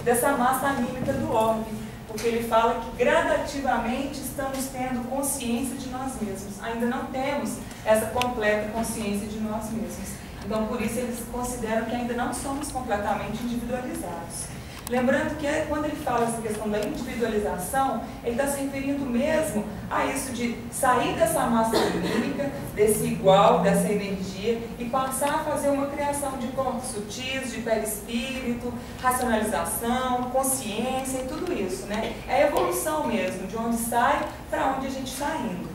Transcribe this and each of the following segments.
dessa massa anímica do orbe, porque ele fala que gradativamente estamos tendo consciência de nós mesmos. Ainda não temos essa completa consciência de nós mesmos. Então, por isso, eles consideram que ainda não somos completamente individualizados. Lembrando que quando ele fala essa questão da individualização, ele está se referindo mesmo a isso de sair dessa massa anímica, desse igual, dessa energia, e passar a fazer uma criação de corpos sutis, de perispírito, racionalização, consciência e tudo isso, né? É a evolução mesmo, de onde sai para onde a gente está indo.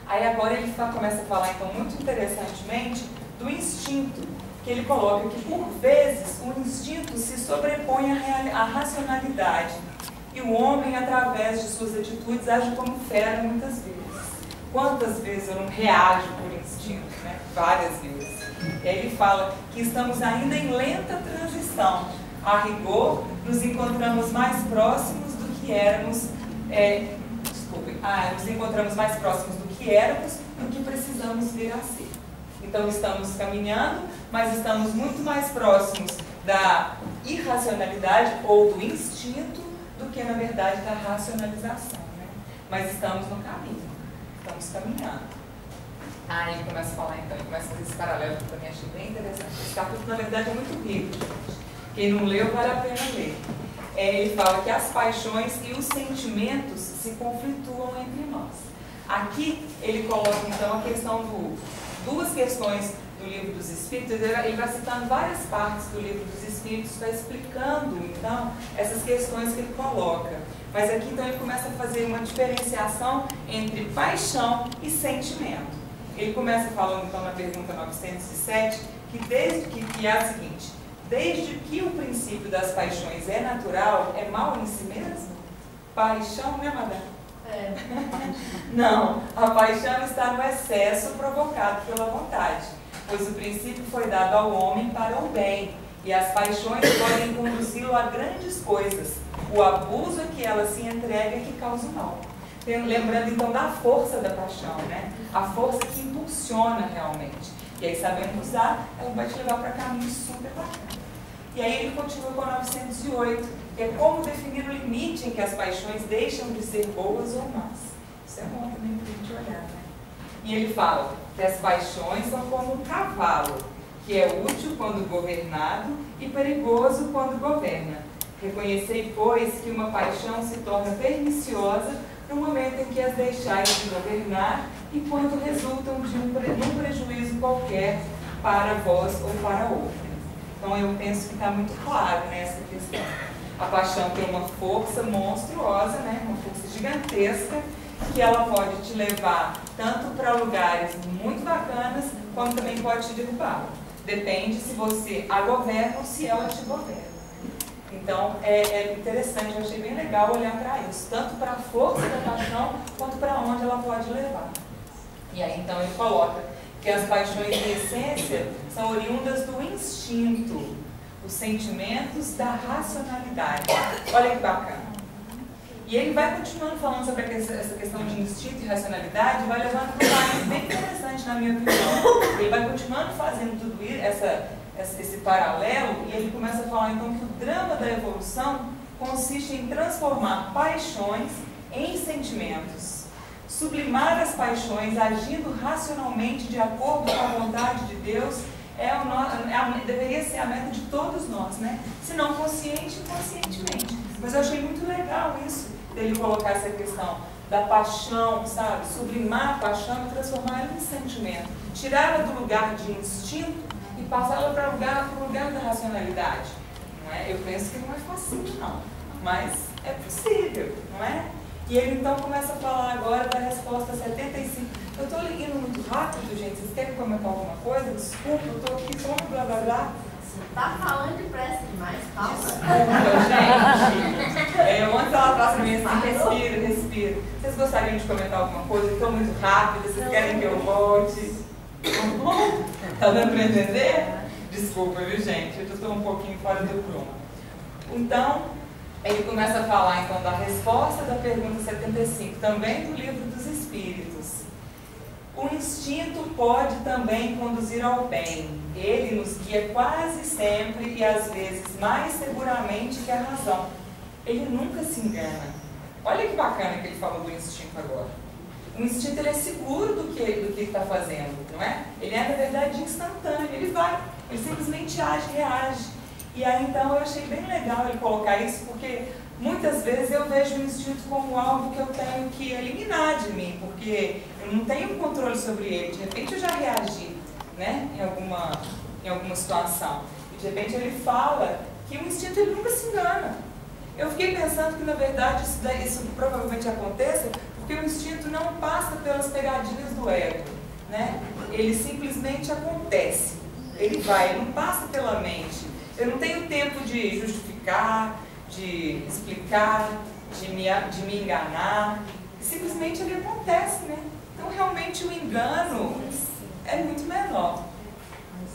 Aí agora ele começa a falar, então, muito interessantemente, do instinto, que ele coloca que, por vezes, o instinto se sobrepõe à racionalidade. E o homem, através de suas atitudes, age como fera muitas vezes. Quantas vezes eu não reajo por instinto, né? Várias vezes. E aí ele fala que estamos ainda em lenta transição. A rigor, nos encontramos mais próximos do que éramos... nos encontramos mais próximos do que éramos, do que precisamos vir a ser. Então, estamos caminhando, mas estamos muito mais próximos da irracionalidade ou do instinto do que, na verdade, da racionalização, né? Mas estamos no caminho, estamos caminhando. Aí ele começa a falar, então, ele começa a fazer esse paralelo que eu também achei bem interessante. Esse capítulo, na verdade, é muito rico, gente. Quem não leu, vale a pena ler. Ele fala que as paixões e os sentimentos se conflituam entre nós. Aqui, ele coloca, então, a questão duas questões do Livro dos Espíritos. Ele vai citando várias partes do Livro dos Espíritos, vai explicando, então, essas questões que ele coloca. Mas aqui, então, ele começa a fazer uma diferenciação entre paixão e sentimento. Ele começa falando, então, na pergunta 907, que é a seguinte: desde que o princípio das paixões é natural, é mal em si mesmo? Paixão, né, madame? Não, a paixão está no excesso provocado pela vontade, pois o princípio foi dado ao homem para o bem, e as paixões podem conduzi-lo a grandes coisas. O abuso a que ela se entrega é que causa o mal. Lembrando então da força da paixão, né? A força que impulsiona realmente. E aí, sabendo usar, ela vai te levar para caminhos super bacanas. E aí ele continua com a 908, que é como definir o limite em que as paixões deixam de ser boas ou más. Isso é bom também para a gente olhar, né? E ele fala que as paixões são como um cavalo, que é útil quando governado e perigoso quando governa. Reconhecei, pois, que uma paixão se torna perniciosa no momento em que as deixais de governar e quando resultam de um prejuízo qualquer para vós ou para outro. Então eu penso que está muito claro nessa questão. A paixão tem uma força monstruosa, né? Uma força gigantesca, que ela pode te levar tanto para lugares muito bacanas, como também pode te derrubar. Depende se você a governa ou se ela te governa. Então é interessante, eu achei bem legal olhar para isso, tanto para a força da paixão, quanto para onde ela pode levar. E aí então ele coloca que as paixões de essência são oriundas do instinto, os sentimentos da racionalidade. Olha que bacana. E ele vai continuando falando sobre essa questão de instinto e racionalidade, vai levando para um caminho bem interessante, na minha opinião. Ele vai continuando fazendo tudo isso, esse paralelo, e ele começa a falar então que o drama da evolução consiste em transformar paixões em sentimentos. Sublimar as paixões agindo racionalmente de acordo com a vontade de Deus deveria ser a meta de todos nós, né? Se não consciente, inconscientemente. Mas eu achei muito legal isso, dele colocar essa questão da paixão, sabe? Sublimar a paixão e transformar ela em sentimento. Tirá-la do lugar de instinto e passá-la para o lugar da racionalidade. Não é? Eu penso que não é fácil, não. Mas é possível, não é? E ele então começa a falar agora da resposta 75. Eu estou lendo muito rápido, gente. Vocês querem comentar alguma coisa? Desculpa, eu estou aqui falando blá blá blá. Você está falando depressa demais, calma. Desculpa, gente. Antes ela fala assim, respira. Vocês gostariam de comentar alguma coisa? Estou muito rápida, vocês querem que eu volte? Tá dando para entender? Desculpa, viu, gente? Eu estou um pouquinho fora do prumo. Então, ele começa a falar, então, da resposta da pergunta 75, também do Livro dos Espíritos. O instinto pode também conduzir ao bem. ele nos guia quase sempre e às vezes mais seguramente que a razão. Ele nunca se engana. Olha que bacana que ele falou do instinto agora. O instinto ele é seguro do que ele está fazendo, não é? Ele é, na verdade, instantâneo. Ele vai, ele simplesmente age, reage. E aí, então, eu achei bem legal ele colocar isso, porque muitas vezes eu vejo o instinto como algo que eu tenho que eliminar de mim, porque eu não tenho controle sobre ele. De repente, eu já reagi, né, em alguma situação. E, de repente, ele fala que o instinto ele nunca se engana. Eu fiquei pensando que, na verdade, isso provavelmente aconteça porque o instinto não passa pelas pegadinhas do ego, né? Ele simplesmente acontece. Ele vai, ele não passa pela mente. Eu não tenho tempo de justificar, de explicar, de me enganar. Simplesmente ele acontece, né? Então, realmente, o engano é muito menor.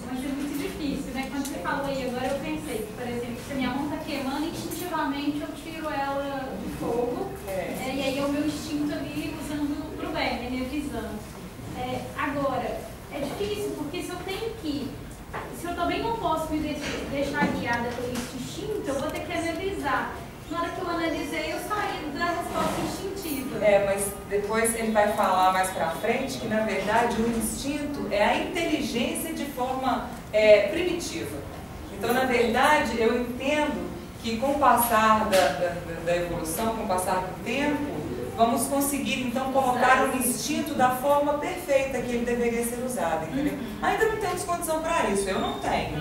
Mas é muito difícil, né? Quando você falou aí agora, eu pensei que, por exemplo, se a minha mão está queimando, instintivamente eu tiro ela do fogo. E aí é o meu instinto ali usando para o bem, né? Me avisando. Agora, é difícil, porque se eu tenho que... Se eu também não posso me deixar guiada pelo instinto, eu vou ter que analisar. Na hora que eu analisei, eu saí da resposta instintiva. Mas depois ele vai falar mais pra frente que, na verdade, o instinto é a inteligência de forma primitiva. Então, na verdade, eu entendo que com o passar da evolução, com o passar do tempo, vamos conseguir, então, colocar o instinto da forma perfeita que ele deveria ser usado, entendeu? Ainda não temos condição para isso, eu não tenho,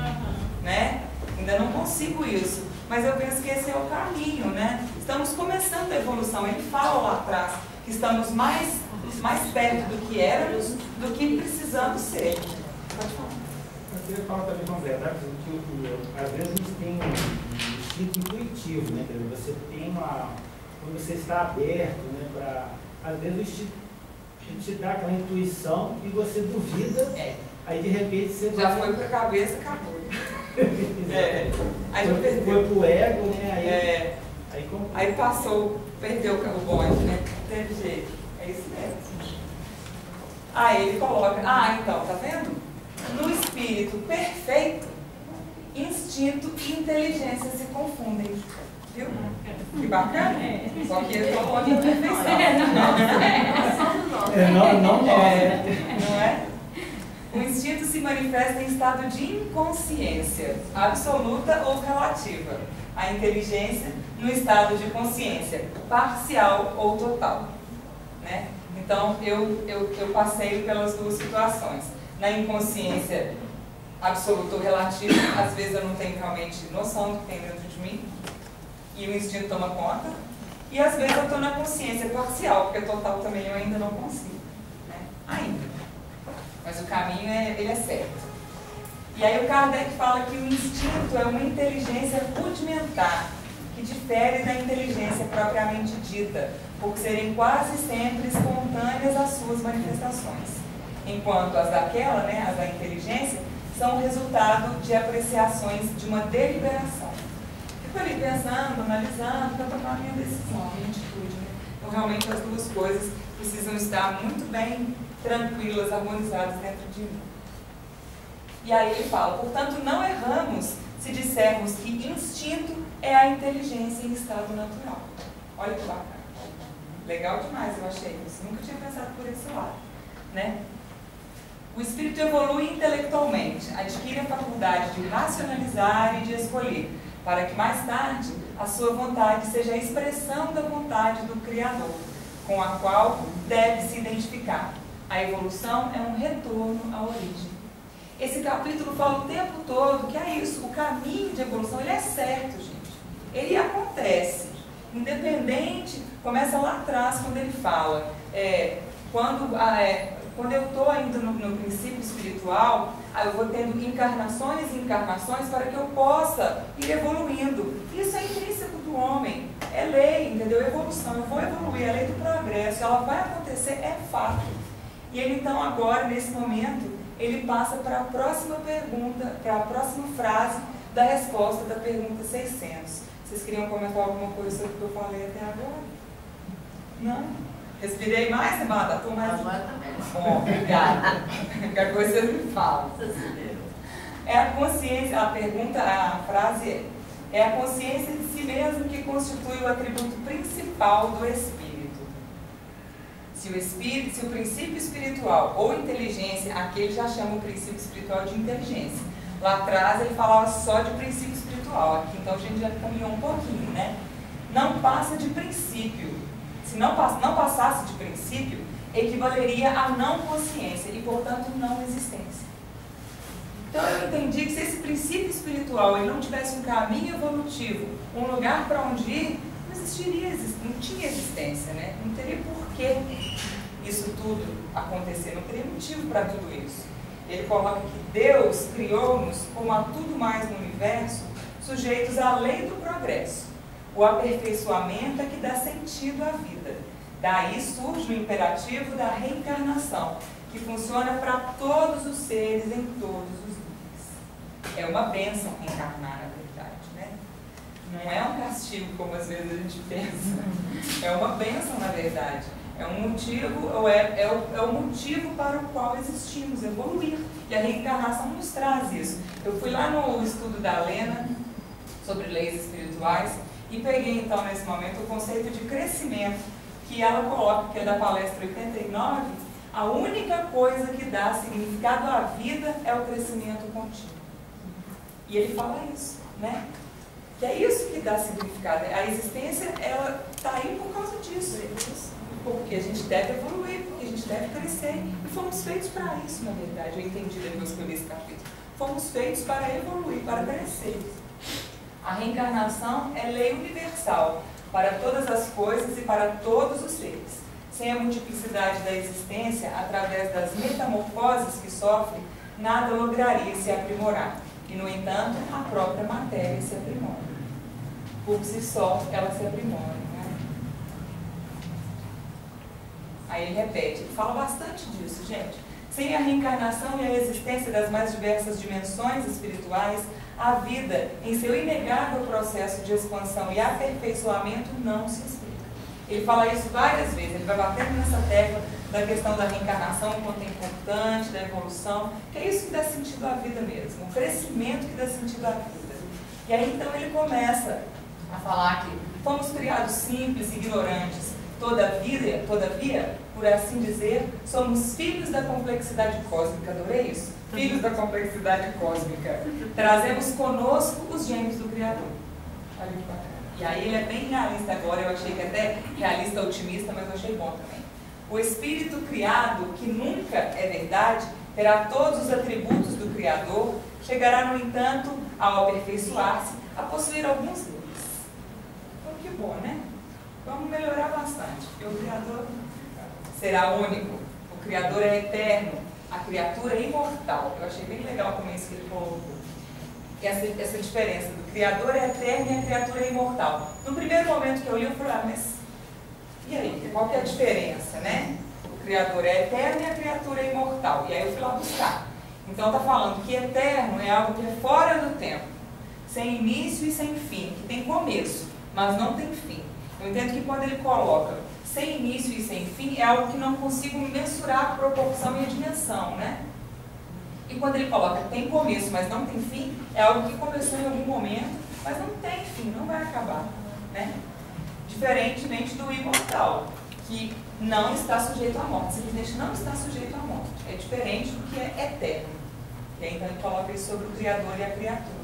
né? Ainda não consigo isso, mas eu penso que esse é o caminho, né? Estamos começando a evolução, ele fala lá atrás que estamos mais perto do que éramos, do que precisamos ser. Pode falar. Eu queria falar também com a verdade, que às vezes a gente tem um instinto intuitivo, né? Você tem quando você está aberto, né, às vezes o instinto te dá aquela intuição e você duvida, aí de repente você... Já foi para a cabeça, acabou. Aí já perdeu. Foi pro ego, né? Aí passou, perdeu o bonde, né? Não teve jeito. É isso mesmo. Aí ele coloca, então, tá vendo? No espírito perfeito, instinto e inteligência se confundem. Viu? Que bacana? Só que eu estou longe da perfeição. Não é? O instinto se manifesta em estado de inconsciência, absoluta ou relativa. A inteligência no estado de consciência, parcial ou total. Né? Então, eu passei pelas duas situações. Na inconsciência absoluta ou relativa, às vezes eu não tenho realmente noção do que tem dentro de mim, e o instinto toma conta, e às vezes eu estou na consciência parcial, porque total também eu ainda não consigo, né? Ainda. Mas o caminho ele é certo. E aí o Kardec fala que o instinto é uma inteligência rudimentar, que difere da inteligência propriamente dita, por serem quase sempre espontâneas as suas manifestações, enquanto as daquela, né, as da inteligência, são resultado de apreciações de uma deliberação. Fico ali pensando, analisando, para tomar a minha decisão, a minha atitude. Né? Então, realmente, as duas coisas precisam estar muito bem tranquilas, harmonizadas dentro de mim. E aí ele fala, portanto, não erramos se dissermos que instinto é a inteligência em estado natural. Olha que bacana. Legal demais, eu achei isso. Nunca tinha pensado por esse lado. Né? O espírito evolui intelectualmente, adquire a faculdade de racionalizar e de escolher, para que mais tarde a sua vontade seja a expressão da vontade do Criador, com a qual deve se identificar. A evolução é um retorno à origem. Esse capítulo fala o tempo todo que é isso, o caminho de evolução ele é certo, gente. Ele acontece, independente, começa lá atrás quando ele fala, quando eu estou ainda no princípio espiritual, eu vou tendo encarnações e encarnações para que eu possa ir evoluindo. Isso é intrínseco do homem, é lei, entendeu? Evolução, eu vou evoluir, é lei do progresso, ela vai acontecer, é fato. E ele então agora, nesse momento, ele passa para a próxima pergunta, para a próxima frase da resposta da pergunta 600. Vocês queriam comentar alguma coisa sobre o que eu falei até agora? Não? Respirei mais, Amada? Estou mais... Agora também. Bom, obrigada. Qualquer coisa vocês me falam. É a consciência, a frase é a consciência de si mesmo que constitui o atributo principal do espírito. Se o princípio espiritual ou inteligência, aqui ele já chama o princípio espiritual de inteligência. Lá atrás ele falava só de princípio espiritual, aqui então a gente já caminhou um pouquinho, né? Não passa de princípio. Se não passasse de princípio, equivaleria a não consciência e, portanto, não existência. Então eu entendi que se esse princípio espiritual ele não tivesse um caminho evolutivo, um lugar para onde ir, não existiria, não tinha existência, né? Não teria porquê isso tudo acontecer, não teria motivo para tudo isso. Ele coloca que Deus criou-nos, como a tudo mais no universo, sujeitos à lei do progresso. O aperfeiçoamento é que dá sentido à vida. Daí surge o imperativo da reencarnação, que funciona para todos os seres em todos os níveis. É uma bênção reencarnar, na verdade, né? Não é um castigo, como às vezes a gente pensa. É uma bênção, na verdade. É um motivo, é o motivo para o qual existimos, evoluir. E a reencarnação nos traz isso. Eu fui lá no estudo da Lena sobre leis espirituais e peguei então nesse momento o conceito de crescimento que ela coloca, que é da palestra 89. A única coisa que dá significado à vida é o crescimento contínuo. E ele fala isso, né? Que é isso que dá significado. A existência, ela está aí por causa disso. Porque a gente deve evoluir, porque a gente deve crescer. E fomos feitos para isso, na verdade. Eu entendi depois que eu li esse capítulo. Fomos feitos para evoluir, para crescer. A reencarnação é lei universal para todas as coisas e para todos os seres. Sem a multiplicidade da existência, através das metamorfoses que sofre, nada lograria se aprimorar. E, no entanto, a própria matéria se aprimora. Por si só, ela se aprimora. Né? Aí ele repete, ele fala bastante disso, gente. Sem a reencarnação e a existência das mais diversas dimensões espirituais, a vida, em seu inegável processo de expansão e aperfeiçoamento, não se explica. Ele fala isso várias vezes, ele vai batendo nessa tecla da questão da reencarnação, o quanto é importante, da evolução, que é isso que dá sentido à vida mesmo, o crescimento que dá sentido à vida. E aí então ele começa a falar que fomos criados simples e ignorantes, todavia, por assim dizer, somos filhos da complexidade cósmica, adorei isso? Filhos da complexidade cósmica. Trazemos conosco os gêmeos do Criador. Olha que bacana. E aí ele é bem realista agora, eu achei que até realista otimista, mas eu achei bom também. O espírito criado, que nunca é verdade, terá todos os atributos do Criador, chegará, no entanto, ao aperfeiçoar-se, a possuir alguns deles. Então, que bom, né? Vamos melhorar bastante, porque o Criador será único, o Criador é eterno, a criatura é imortal. Eu achei bem legal também isso que ele colocou. Essa diferença do Criador é eterno e a criatura é imortal. No primeiro momento que eu li, eu falei, mas e aí? Qual que é a diferença, né? O Criador é eterno e a criatura é imortal. E aí eu fui lá buscar. Então está falando que eterno é algo que é fora do tempo, sem início e sem fim, que tem começo, mas não tem fim. Eu entendo que quando ele coloca sem início e sem fim, é algo que não consigo mensurar a proporção e a dimensão, né? E quando ele coloca tem começo, mas não tem fim, é algo que começou em algum momento, mas não tem fim, não vai acabar, né? Diferentemente do imortal, que não está sujeito à morte, simplesmente não está sujeito à morte. É diferente do que é eterno. E aí, então ele coloca isso sobre o Criador e a criatura.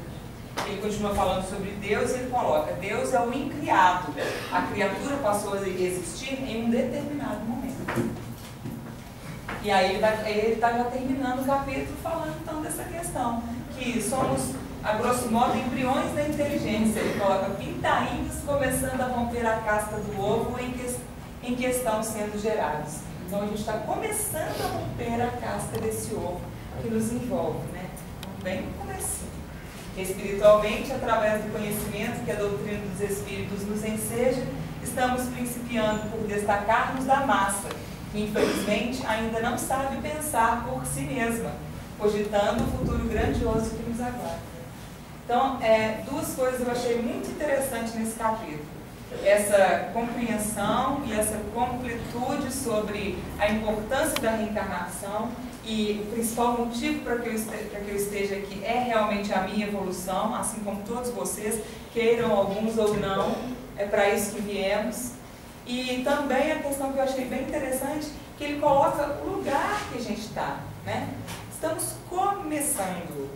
Ele continua falando sobre Deus e ele coloca, Deus é o incriado. A criatura passou a existir em um determinado momento. E aí ele está já terminando o capítulo falando então dessa questão, que somos, a grosso modo, embriões da inteligência. Ele coloca pintainhos começando a romper a casca do ovo em que estão sendo gerados. Então a gente está começando a romper a casca desse ovo que nos envolve, né? Bem no comecinho. Espiritualmente, através do conhecimento que a doutrina dos Espíritos nos enseja, estamos principiando por destacar-nos da massa, que infelizmente ainda não sabe pensar por si mesma, cogitando o futuro grandioso que nos aguarda. Então, duas coisas eu achei muito interessantes nesse capítulo. Essa compreensão e essa completude sobre a importância da reencarnação E o principal motivo para que eu esteja aqui é realmente a minha evolução, assim como todos vocês, queiram alguns ou não, é para isso que viemos. E também a questão que eu achei bem interessante, que ele coloca o lugar que a gente está, né? Estamos começando,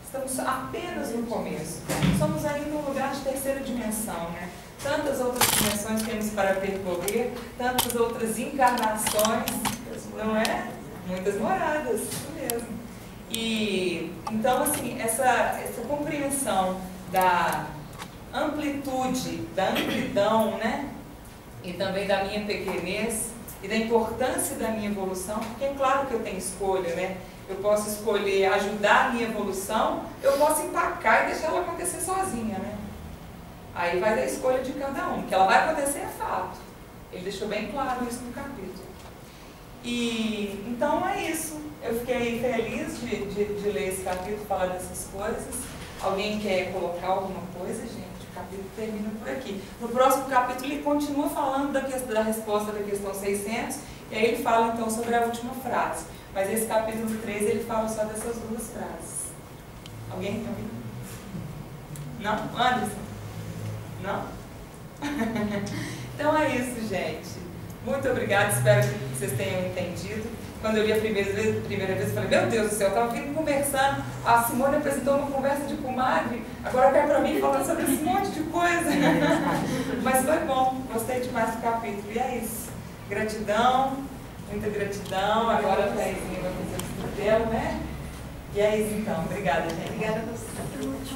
estamos apenas no começo, somos ainda um lugar de terceira dimensão, né? Tantas outras dimensões temos para percorrer, tantas outras encarnações, não é? Muitas moradas, isso mesmo. E então, assim, essa compreensão da amplitude, da amplidão, né? E também da minha pequenez e da importância da minha evolução, porque é claro que eu tenho escolha, né? Eu posso escolher ajudar a minha evolução, eu posso empacar e deixar ela acontecer sozinha, né? Aí vai da escolha de cada um, que ela vai acontecer é fato. Ele deixou bem claro isso no capítulo. E então é isso. Eu fiquei feliz de ler esse capítulo, falar dessas coisas. Alguém quer colocar alguma coisa, gente? O capítulo termina por aqui. No próximo capítulo ele continua falando da resposta da questão 600, e aí ele fala então sobre a última frase. Mas esse capítulo 13 ele fala só dessas duas frases. Alguém? Não? Anderson? Não? Então é isso, gente. Muito obrigada, espero que vocês tenham entendido. Quando eu li a primeira vez, eu falei, meu Deus do céu, eu estava vindo conversando, a Simone apresentou uma conversa de comadre, agora cai para mim falando sobre esse monte de coisa. Mas foi bom, gostei demais do capítulo. E é isso. Gratidão, muita gratidão. Agora a Thaisinha vai fazer o dela, né? E é isso então. Obrigada, gente. Obrigada a você.